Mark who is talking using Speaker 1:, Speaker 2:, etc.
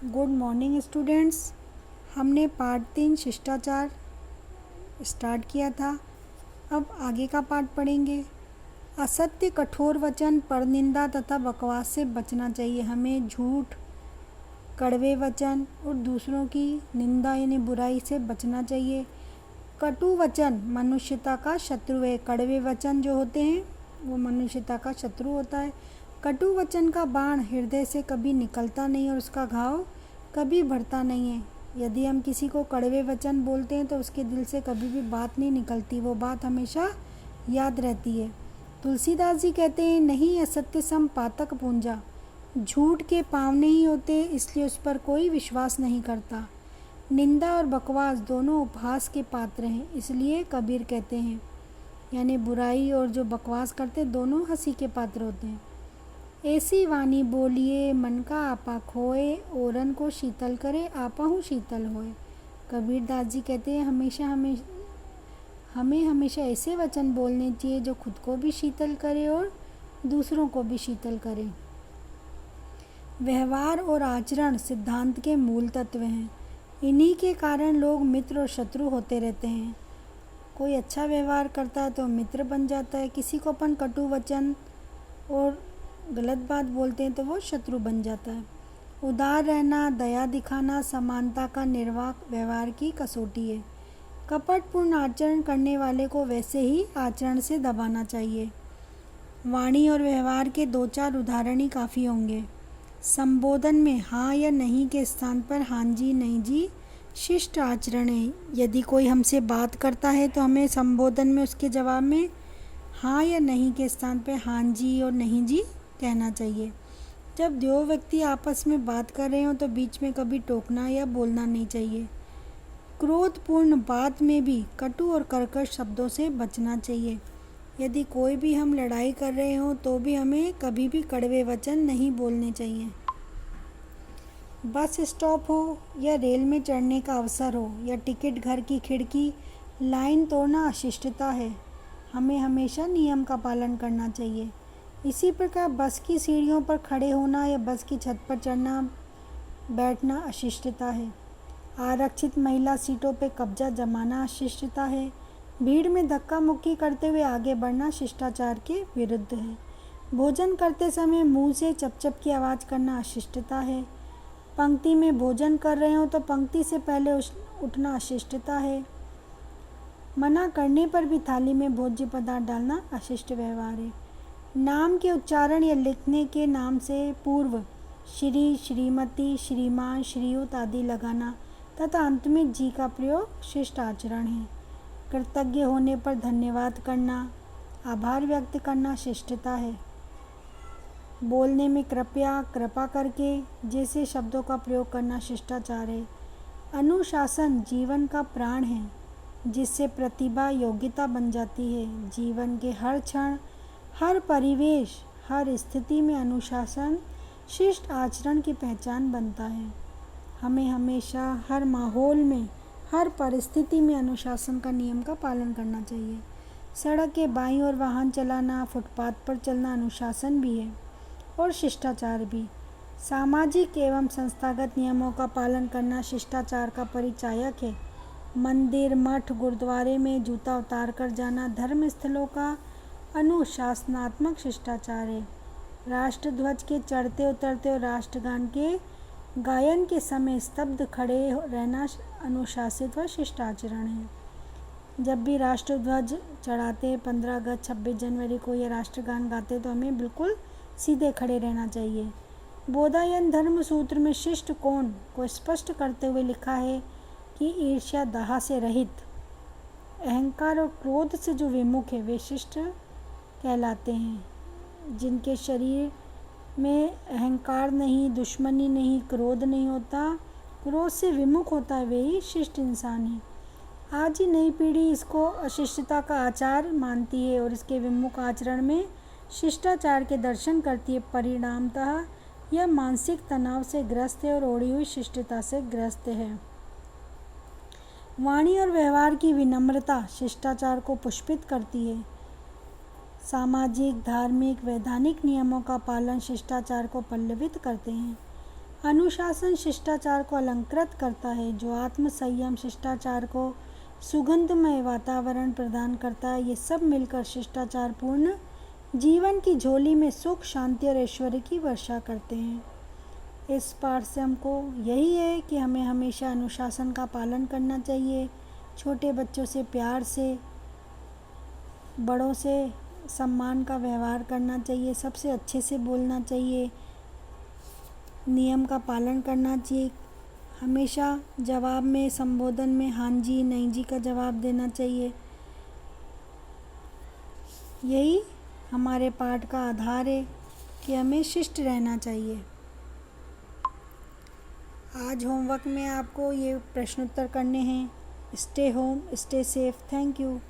Speaker 1: Good morning students. हमने part 3 शिष्टाचार start किया था। अब आगे का पार्ट पढ़ेंगे। असत्य, कठोर वचन, परनिंदा तथा बकवास से बचना चाहिए। हमें झूठ, कड़वे वचन और दूसरों की निंदा यानी बुराई से बचना चाहिए। कटु वचन मनुष्यता का शत्रु है। कड़वे वचन जो होते हैं वो मनुष्यता का शत्रु होता है। कटु वचन का बाण हृदय से कभी निकलता नहीं और उसका घाव कभी भरता नहीं है। यदि हम किसी को कड़वे वचन बोलते हैं तो उसके दिल से कभी भी बात नहीं निकलती, वो बात हमेशा याद रहती है। तुलसीदास जी कहते हैं, नहीं असत्य सम पातक पूंजा। झूठ के पाँव नहीं होते, इसलिए उस पर कोई विश्वास नहीं करता। निंदा और बकवास दोनों उपहास के पात्र हैं, इसलिए कबीर कहते हैं, यानी बुराई और जो बकवास करते दोनों हंसी के पात्र होते हैं। ऐसी वाणी बोलिए मन का आपा खोए, ओरन को शीतल करे आपा हूँ शीतल होए। कबीर दास जी कहते हैं हमें हमेशा ऐसे वचन बोलने चाहिए जो खुद को भी शीतल करे और दूसरों को भी शीतल करे। व्यवहार और आचरण सिद्धांत के मूल तत्व हैं। इन्हीं के कारण लोग मित्र और शत्रु होते रहते हैं। कोई अच्छा व्यवहार करता है तो मित्र बन जाता है, किसी को अपन कटु वचन और गलत बात बोलते हैं तो वो शत्रु बन जाता है। उदार रहना, दया दिखाना समानता का निर्वाह व्यवहार की कसौटी है। कपटपूर्ण आचरण करने वाले को वैसे ही आचरण से दबाना चाहिए। वाणी और व्यवहार के 2-4 उदाहरण ही काफ़ी होंगे। संबोधन में हाँ या नहीं के स्थान पर हाँ जी नहीं जी शिष्ट आचरण है। यदि कोई हमसे बात करता है तो हमें संबोधन में उसके जवाब में हाँ या नहीं के स्थान पर हाँ जी और नहीं जी कहना चाहिए। जब दो व्यक्ति आपस में बात कर रहे हों तो बीच में कभी टोकना या बोलना नहीं चाहिए। क्रोधपूर्ण बात में भी कटु और कर्कश शब्दों से बचना चाहिए। यदि कोई भी हम लड़ाई कर रहे हों तो भी हमें कभी भी कड़वे वचन नहीं बोलने चाहिए। बस स्टॉप हो या रेल में चढ़ने का अवसर हो या टिकट घर की खिड़की, लाइन तोड़ना अशिष्टता है। हमें हमेशा नियम का पालन करना चाहिए। इसी प्रकार बस की सीढ़ियों पर खड़े होना या बस की छत पर चढ़ना बैठना अशिष्टता है। आरक्षित महिला सीटों पर कब्जा जमाना अशिष्टता है। भीड़ में धक्का मुक्की करते हुए आगे बढ़ना शिष्टाचार के विरुद्ध है। भोजन करते समय मुंह से चपचप की आवाज़ करना अशिष्टता है। पंक्ति में भोजन कर रहे हो तो पंक्ति से पहले उठना अशिष्टता है। मना करने पर भी थाली में भोज्य पदार्थ डालना अशिष्ट व्यवहार है। नाम के उच्चारण या लिखने के नाम से पूर्व श्री, श्रीमती, श्रीमान, श्रीयुत आदि लगाना तथा अंत में जी का प्रयोग शिष्ट आचरण है। कृतज्ञ होने पर धन्यवाद करना, आभार व्यक्त करना शिष्टता है। बोलने में कृपया, कृपा करके जैसे शब्दों का प्रयोग करना शिष्टाचार है। अनुशासन जीवन का प्राण है, जिससे प्रतिभा योग्यता बन जाती है। जीवन के हर क्षण, हर परिवेश, हर स्थिति में अनुशासन शिष्ट आचरण की पहचान बनता है। हमें हमेशा हर माहौल में, हर परिस्थिति में अनुशासन का नियम का पालन करना चाहिए। सड़क के बाईं ओर वाहन चलाना, फुटपाथ पर चलना अनुशासन भी है और शिष्टाचार भी। सामाजिक एवं संस्थागत नियमों का पालन करना शिष्टाचार का परिचायक है। मंदिर, मठ, गुरुद्वारे में जूता उतार कर जाना धर्म स्थलों का अनुशासनात्मक शिष्टाचार है। राष्ट्रध्वज के चढ़ते उतरते और राष्ट्रगान के गायन के समय स्तब्ध खड़े रहना अनुशासित व शिष्टाचरण है। जब भी राष्ट्रध्वज चढ़ाते 15 अगस्त, 26 जनवरी को या राष्ट्रगान गाते तो हमें बिल्कुल सीधे खड़े रहना चाहिए। बोधायन धर्म सूत्र में शिष्ट कौन को स्पष्ट करते हुए लिखा है कि ईर्ष्या, दाह से रहित, अहंकार और क्रोध से जो विमुख है वे शिष्ट कहलाते हैं। जिनके शरीर में अहंकार नहीं, दुश्मनी नहीं, क्रोध नहीं होता, क्रोध से विमुख होता है, वे ही शिष्ट इंसान है। आज ही नई पीढ़ी इसको अशिष्टता का आचार मानती है और इसके विमुख आचरण में शिष्टाचार के दर्शन करती है। परिणामतः यह मानसिक तनाव से ग्रस्त है और ओढ़ी हुई शिष्टता से ग्रस्त है। वाणी और व्यवहार की विनम्रता शिष्टाचार को पुष्पित करती है। सामाजिक, धार्मिक, वैधानिक नियमों का पालन शिष्टाचार को पल्लवित करते हैं। अनुशासन शिष्टाचार को अलंकृत करता है। जो आत्म संयम शिष्टाचार को सुगंधमय वातावरण प्रदान करता है। ये सब मिलकर शिष्टाचार पूर्ण जीवन की झोली में सुख, शांति और ऐश्वर्य की वर्षा करते हैं। इस पाठ से हमको यही है कि हमें हमेशा अनुशासन का पालन करना चाहिए। छोटे बच्चों से प्यार से, बड़ों से सम्मान का व्यवहार करना चाहिए, सबसे अच्छे से बोलना चाहिए, नियम का पालन करना चाहिए। हमेशा जवाब में, संबोधन में हाँ जी, नहीं जी का जवाब देना चाहिए। यही हमारे पाठ का आधार है कि हमें शिष्ट रहना चाहिए। आज होमवर्क में आपको ये प्रश्नोत्तर करने हैं। Stay home, stay safe. Thank you.